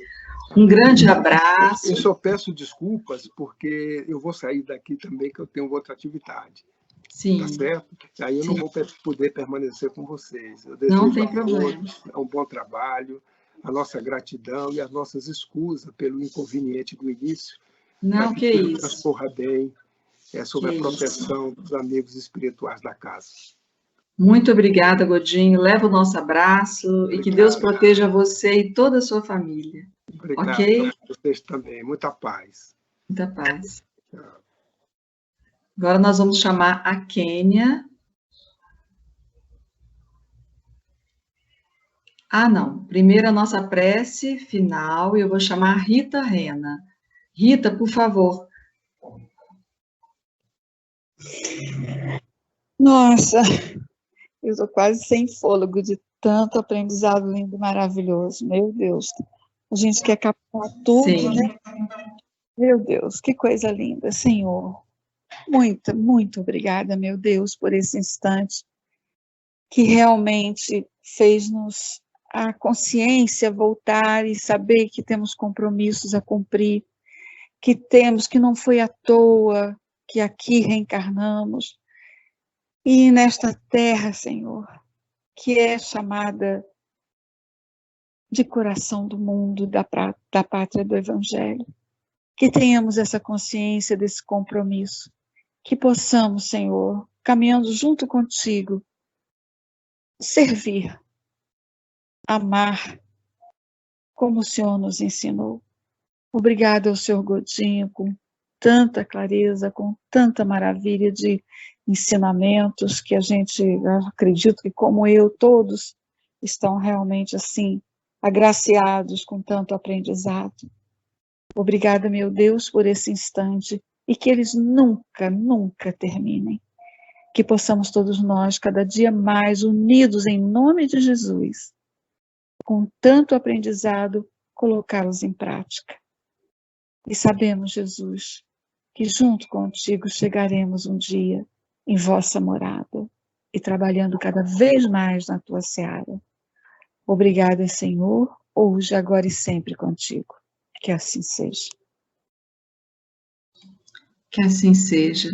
S1: Um grande abraço.
S4: Eu só peço desculpas porque eu vou sair daqui também, que eu tenho outra atividade.
S1: Sim.
S4: Tá certo? Aí eu não vou poder permanecer com vocês. Eu
S1: não
S4: desejo
S1: tem
S4: a
S1: problema.
S4: todos um bom trabalho, a nossa gratidão e as nossas escusas pelo inconveniente do início.
S1: Não, que isso.
S4: Transcorra bem. Sobre a proteção dos amigos espirituais da casa.
S1: Muito obrigada, Godinho. Leva o nosso abraço e que Deus proteja você e toda a sua família.
S4: Obrigado.
S1: Ok?
S4: Vocês também. Muita paz.
S1: Muita paz. Agora nós vamos chamar a Kênia. Não. Primeiro a nossa prece final e eu vou chamar a Rita Rena. Rita, por favor.
S5: Nossa, eu estou quase sem fôlego de tanto aprendizado lindo e maravilhoso. Meu Deus, a gente quer captar tudo,
S1: Sim.
S5: né? Meu Deus, que coisa linda, Senhor. Muito, muito obrigada, meu Deus, por esse instante que realmente fez-nos a consciência voltar e saber que temos compromissos a cumprir, que não foi à toa que aqui reencarnamos. E nesta terra, Senhor, que é chamada de coração do mundo, da pátria do Evangelho, que tenhamos essa consciência desse compromisso, que possamos, Senhor, caminhando junto contigo, servir, amar, como o Senhor nos ensinou. Obrigada ao Senhor Godinho, com tanta clareza, com tanta maravilha de ensinamentos que eu acredito que, como eu, todos estão realmente assim, agraciados com tanto aprendizado. Obrigada, meu Deus, por esse instante e que eles nunca, nunca terminem. Que possamos todos nós, cada dia mais, unidos em nome de Jesus, com tanto aprendizado, colocá-los em prática. E sabemos, Jesus, que junto contigo chegaremos um dia em vossa morada e trabalhando cada vez mais na tua seara. Obrigada, Senhor, hoje, agora e sempre contigo. Que assim seja.
S1: Que assim seja.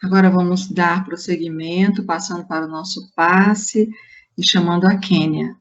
S1: Agora vamos dar prosseguimento, passando para o nosso passe e chamando a Kênia.